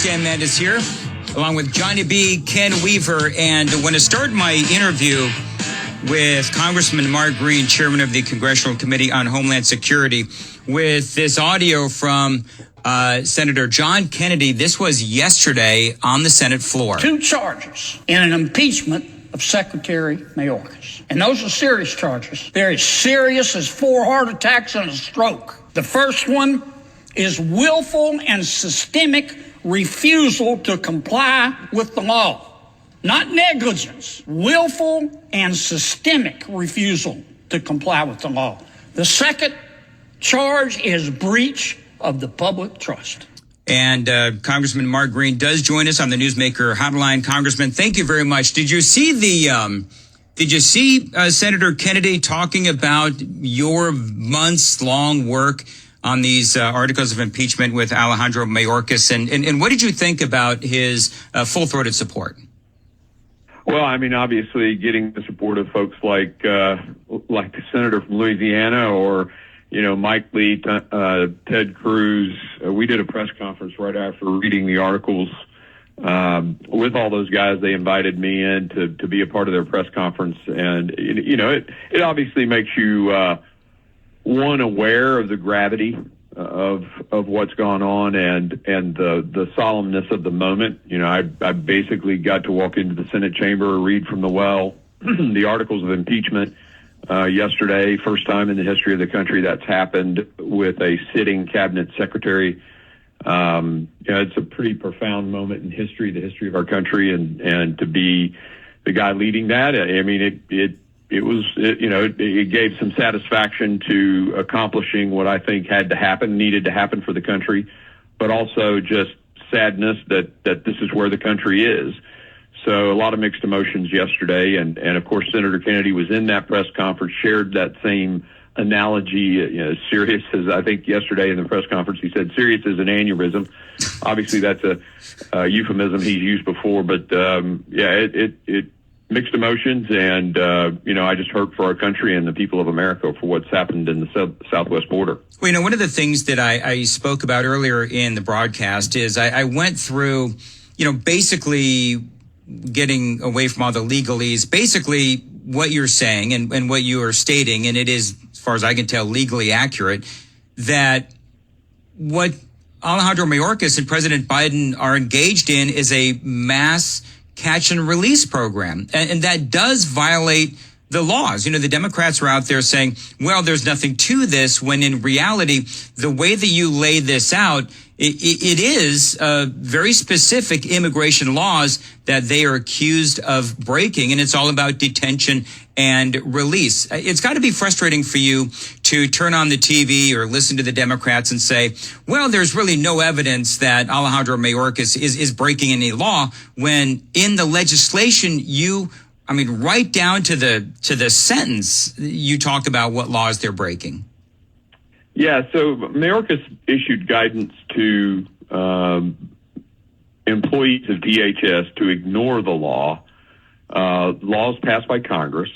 Mandis here, along with Johnny B, Ken Weaver, and I want to start my interview with Congressman Mark Green, chairman of the Congressional Committee on Homeland Security, with this audio from Senator John Kennedy. This was yesterday on the Senate floor. 2 charges in an impeachment of Secretary Mayorkas. And those are serious charges. They're as serious as 4 heart attacks and a stroke. The first one is willful and systemic refusal to comply with the law. Not negligence, willful and systemic refusal to comply with the law. The second charge is breach of the public trust. And Congressman Mark Green does join us on the Newsmaker Hotline. Congressman, thank you very much. Did you see Senator Kennedy talking about your months-long work on these articles of impeachment with Alejandro Mayorkas, and what did you think about his full-throated support? Well, I mean, obviously, getting the support of folks like the senator from Louisiana, or Mike Lee, Ted Cruz. We did a press conference right after reading the articles with all those guys. They invited me in to be a part of their press conference, and it obviously makes you aware of the gravity of what's gone on and the solemnness of the moment. I basically got to walk into the Senate chamber, read from the well the articles of impeachment yesterday. First time in the history of the country that's happened with a sitting cabinet secretary. It's a pretty profound moment in history, the history of our country, and to be the guy leading that, I mean, it gave some satisfaction to accomplishing what I think needed to happen for the country, but also just sadness that this is where the country is. So a lot of mixed emotions yesterday. And of course, Senator Kennedy was in that press conference, shared that same analogy, serious as I think yesterday in the press conference, he said serious as an aneurysm. Obviously that's a euphemism he's used before, but it mixed emotions, and I just hurt for our country and the people of America for what's happened in the southwest border. Well, one of the things that I spoke about earlier in the broadcast is I went through, basically getting away from all the legalese, basically what you're saying and what you are stating, and it is, as far as I can tell, legally accurate, that what Alejandro Mayorkas and President Biden are engaged in is a mass catch and release program. And that does violate the laws. The Democrats are out there saying, well, there's nothing to this, when in reality, the way that you lay this out, it is very specific immigration laws that they are accused of breaking. And it's all about detention and release. It's got to be frustrating for you to turn on the TV or listen to the Democrats and say, well, there's really no evidence that Alejandro Mayorkas is breaking any law, when in the legislation right down to the sentence, you talk about what laws they're breaking. Yeah, so Mayorkas issued guidance to employees of DHS to ignore the laws passed by Congress,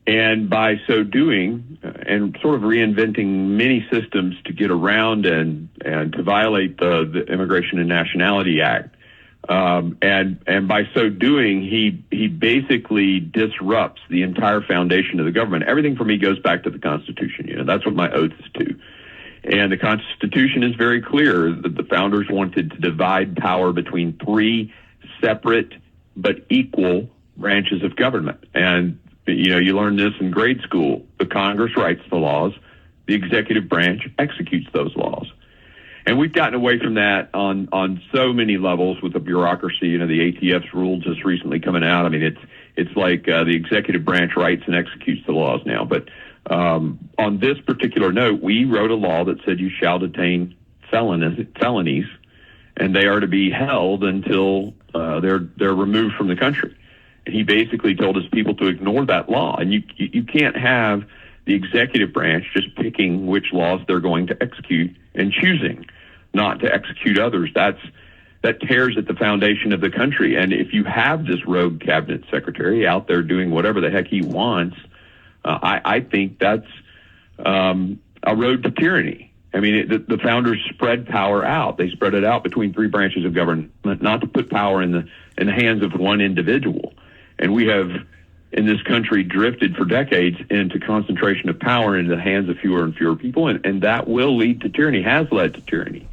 and by so doing, and sort of reinventing many systems to get around and to violate the Immigration and Nationality Act. And by so doing, he basically disrupts the entire foundation of the government. Everything for me goes back to the Constitution. That's what my oath is to. And the Constitution is very clear that the founders wanted to divide power between 3 separate but equal branches of government. And, you learn this in grade school. The Congress writes the laws. The executive branch executes those laws. And we've gotten away from that on so many levels with the bureaucracy. The ATF's rule just recently coming out. I mean, it's like the executive branch writes and executes the laws now. But on this particular note, we wrote a law that said you shall detain felonies, and they are to be held until they're removed from the country. And he basically told his people to ignore that law. And you can't have the executive branch just picking which laws they're going to execute and choosing not to execute others. That tears at the foundation of the country. And if you have this rogue cabinet secretary out there doing whatever the heck he wants, I think that's a road to tyranny. I mean, the founders spread power out. They spread it out between three branches of government, not to put power in the hands of one individual. And we have, in this country, drifted for decades into concentration of power in the hands of fewer and fewer people, and that will lead to tyranny, has led to tyranny.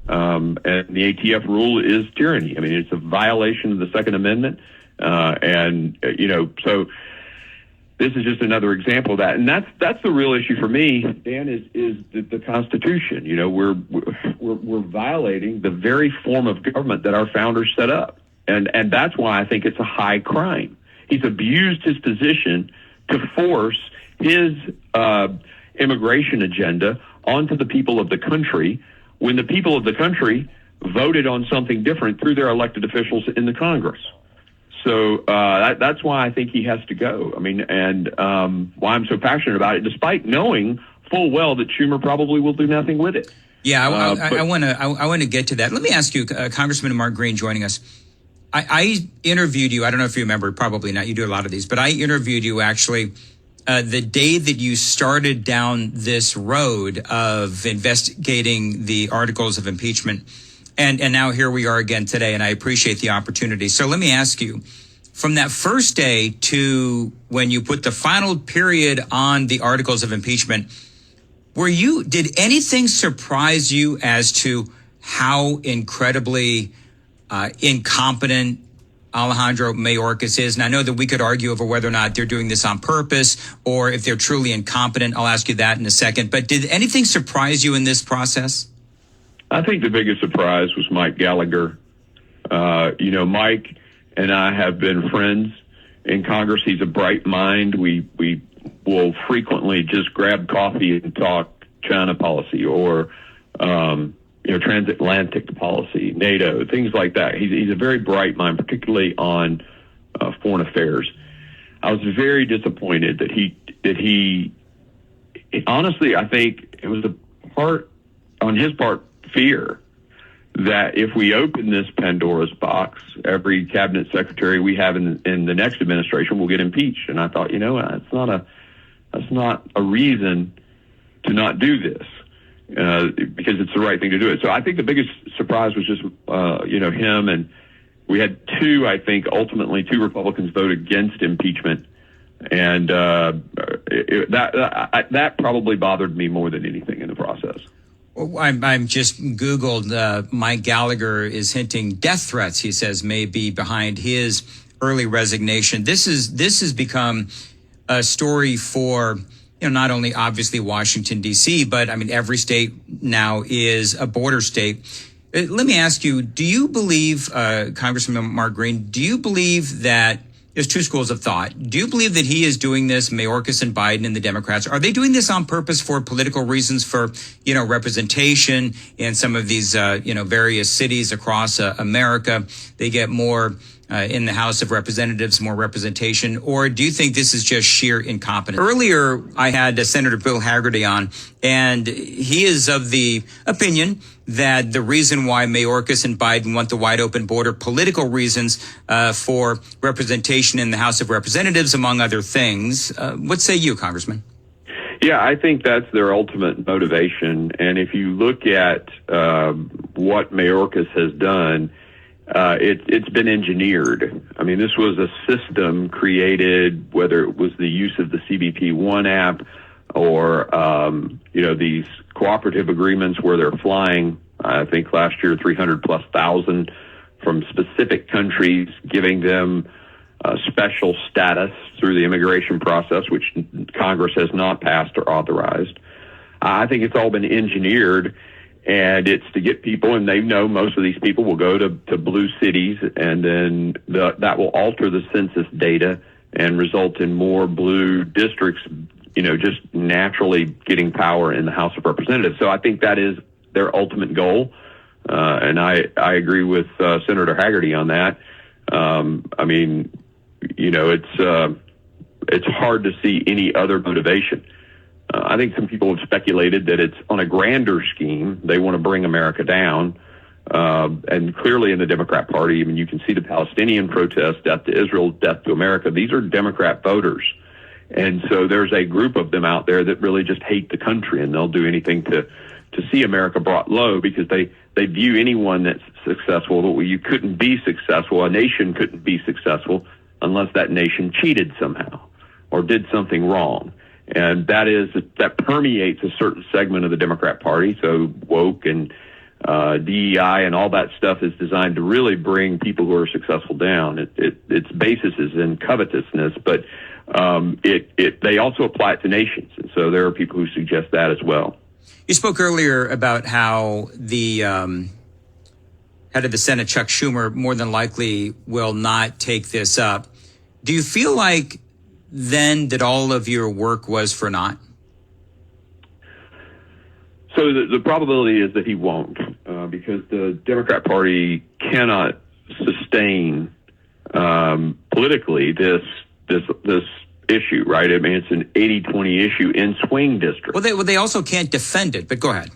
And the ATF rule is tyranny. I mean, it's a violation of the Second Amendment, so this is just another example of that, and that's the real issue for me, Dan. Is the Constitution? We're violating the very form of government that our founders set up, and that's why I think it's a high crime. He's abused his position to force his immigration agenda onto the people of the country, when the people of the country voted on something different through their elected officials in the Congress. So that's why I think he has to go. I mean, and why I'm so passionate about it, despite knowing full well that Schumer probably will do nothing with it. Yeah, I want to get to that. Let me ask you, Congressman Mark Green, joining us. I interviewed you. I don't know if you remember. Probably not. You do a lot of these, but I interviewed you actually the day that you started down this road of investigating the articles of impeachment. And now here we are again today, and I appreciate the opportunity. So let me ask you, from that first day to when you put the final period on the articles of impeachment, did anything surprise you as to how incredibly incompetent Alejandro Mayorkas is? And I know that we could argue over whether or not they're doing this on purpose or if they're truly incompetent. I'll ask you that in a second. But did anything surprise you in this process? I think the biggest surprise was Mike Gallagher. Mike and I have been friends in Congress. He's a bright mind. We will frequently just grab coffee and talk China policy or, transatlantic policy, NATO, things like that. He's a very bright mind, particularly on foreign affairs. I was very disappointed that he honestly, I think it was on his part, fear that if we open this Pandora's box, every cabinet secretary we have in the next administration will get impeached. And I thought, that's not a reason to not do this, because it's the right thing to do it. So I think the biggest surprise was just, him. And we had ultimately two Republicans vote against impeachment. And that probably bothered me more than anything in the process. I'm just Googled. Mike Gallagher is hinting death threats, he says, may be behind his early resignation. This has become a story for, not only obviously Washington, D.C., but I mean, every state now is a border state. Let me ask you, do you believe, Congressman Mark Green, do you believe that there's two schools of thought? Do you believe that he is doing this, Mayorkas and Biden and the Democrats? Are they doing this on purpose for political reasons, for, representation in some of these, various cities across America? They get more in the House of Representatives, more representation? Or do you think this is just sheer incompetence? Earlier, I had Senator Bill Hagerty on, and he is of the opinion that the reason why Mayorkas and Biden want the wide open border, political reasons for representation in the House of Representatives, among other things. What say you, Congressman? Yeah, I think that's their ultimate motivation. And if you look at what Mayorkas has done, it's been engineered. I mean, this was a system created, whether it was the use of the CBP-1 app or, these cooperative agreements where they're flying, I think last year, 300,000+ from specific countries, giving them special status through the immigration process, which Congress has not passed or authorized. I think it's all been engineered, and it's to get people, and they know most of these people will go to blue cities, and then that will alter the census data and result in more blue districts, just naturally getting power in the House of Representatives. So I think that is their ultimate goal. And I agree with Senator Hagerty on that. It's hard to see any other motivation. I think some people have speculated that it's on a grander scheme. They want to bring America down. And clearly in the Democrat Party, you can see the Palestinian protests, death to Israel, death to America. These are Democrat voters. And so there's a group of them out there that really just hate the country, and they'll do anything to to see America brought low, because they view anyone that's successful, that you couldn't be successful, a nation couldn't be successful unless that nation cheated somehow or did something wrong. And that permeates a certain segment of the Democrat Party. So woke and DEI and all that stuff is designed to really bring people who are successful down. Its basis is in covetousness, but they also apply it to nations. And so there are people who suggest that as well. You spoke earlier about how the head of the Senate, Chuck Schumer, more than likely will not take this up. Do you feel like then that all of your work was for naught? So the probability is that he won't, because the Democrat Party cannot sustain politically this issue, right? I mean, it's an 80-20 issue in swing districts. Well, they also can't defend it, but go ahead.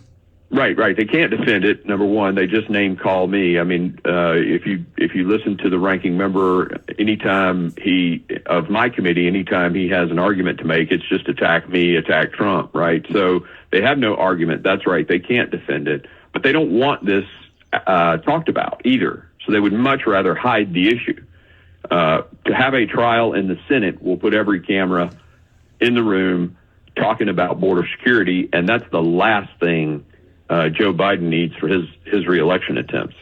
Right. They can't defend it. Number one, they just name call me. I mean, if you listen to the ranking member, anytime of my committee, anytime he has an argument to make, it's just attack me, attack Trump, right? So they have no argument. That's right. They can't defend it, but they don't want this talked about either. So they would much rather hide the issue. To have a trial in the Senate will put every camera in the room talking about border security, and that's the last thing Joe Biden needs for his reelection attempts.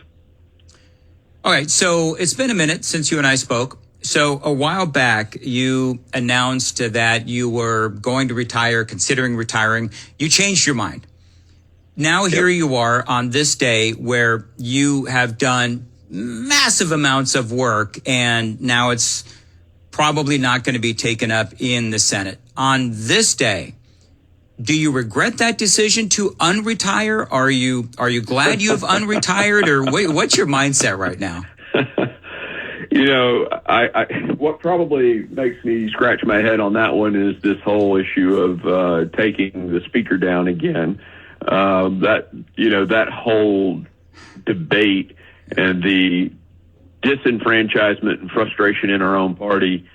All right, so it's been a minute since you and I spoke. So a while back, you announced that you were going to retire, considering retiring. You changed your mind. Now here you are on this day where you have done massive amounts of work, and now it's probably not going to be taken up in the Senate. On this day, do you regret that decision to unretire? Are you glad you have unretired, or what's your mindset right now? You know, what probably makes me scratch my head on that one is this whole issue of taking the speaker down again. That whole debate and the disenfranchisement and frustration in our own party,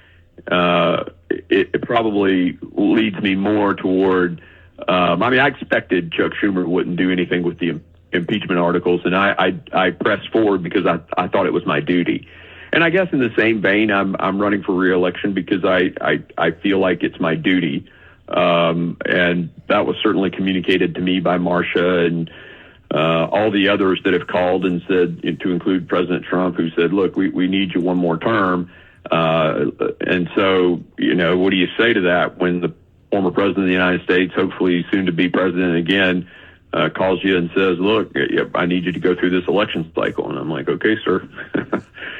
it probably leads me more toward. I expected Chuck Schumer wouldn't do anything with the impeachment articles, and I pressed forward because I thought it was my duty. And I guess in the same vein, I'm running for re-election because I feel like it's my duty. And that was certainly communicated to me by Marcia and all the others that have called and said, to include President Trump, who said, look, we need you one more term. And so, what do you say to that when the former president of the United States, hopefully soon to be president again, calls you and says, look, I need you to go through this election cycle? And I'm like, okay, sir.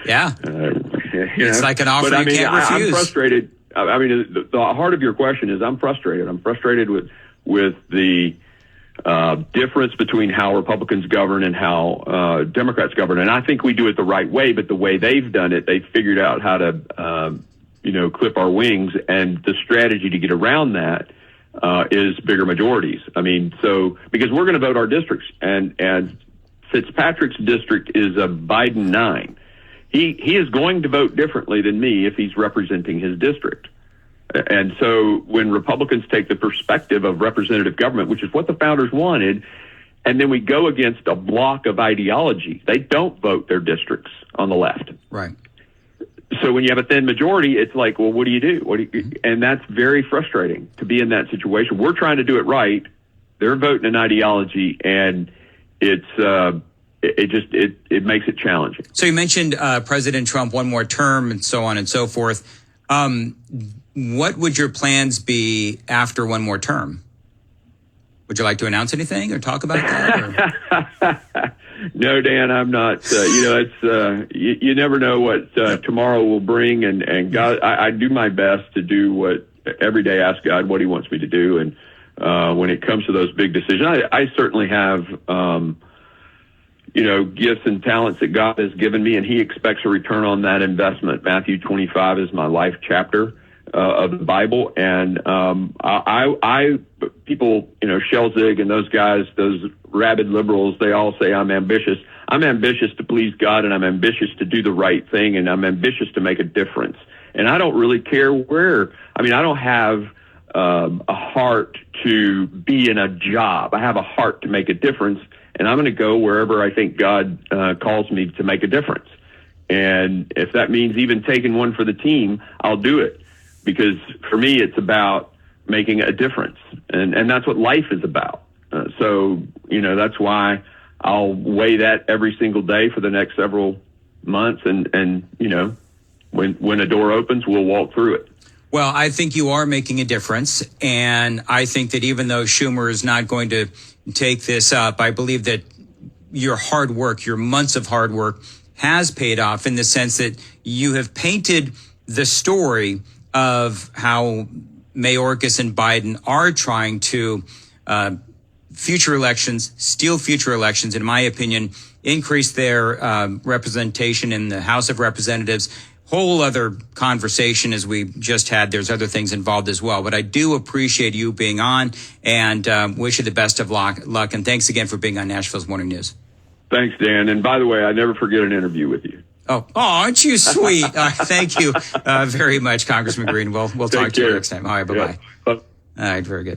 Yeah. It's like an offer you can't refuse. I'm frustrated. I mean, the heart of your question is I'm frustrated. I'm frustrated with the difference between how Republicans govern and how Democrats govern. And I think we do it the right way, but the way they've done it, they've figured out how to, clip our wings. And the strategy to get around that is bigger majorities. I mean, so because we're going to vote our districts, and Fitzpatrick's district is a Biden 9. He is going to vote differently than me if he's representing his district. And so when Republicans take the perspective of representative government, which is what the founders wanted, and then we go against a block of ideology, they don't vote their districts on the left. Right. So when you have a thin majority, it's like, well, what do you do? And that's very frustrating to be in that situation. We're trying to do it right. They're voting an ideology, and it makes it challenging. So you mentioned President Trump, one more term, and so on and so forth. What would your plans be after one more term? Would you like to announce anything or talk about that? No, Dan, I'm not. It's you never know what tomorrow will bring, and God, I do my best to do what every day. Ask God what He wants me to do, and when it comes to those big decisions, I certainly have gifts and talents that God has given me, and He expects a return on that investment. Matthew 25 is my life chapter of the Bible, and people, Shelzig and those guys, those rabid liberals, they all say I'm ambitious. I'm ambitious to please God, and I'm ambitious to do the right thing, and I'm ambitious to make a difference. And I don't really care where. I mean, I don't have a heart to be in a job. I have a heart to make a difference, and I'm going to go wherever I think God calls me to make a difference. And if that means even taking one for the team, I'll do it, because for me, it's about making a difference. And that's what life is about. So, that's why I'll weigh that every single day for the next several months. And when a door opens, we'll walk through it. Well, I think you are making a difference. And I think that even though Schumer is not going to take this up, I believe that your hard work, your months of hard work, has paid off in the sense that you have painted the story of how Mayorkas and Biden are trying to future elections, steal future elections, in my opinion, increase their representation in the House of Representatives. Whole other conversation as we just had. There's other things involved as well. But I do appreciate you being on, and wish you the best of luck. And thanks again for being on Nashville's Morning News. Thanks, Dan. And by the way, I never forget an interview with you. Oh, aren't you sweet? Thank you very much, Congressman Green. We'll talk to you next time. All right, bye-bye. Yeah. All right, very good.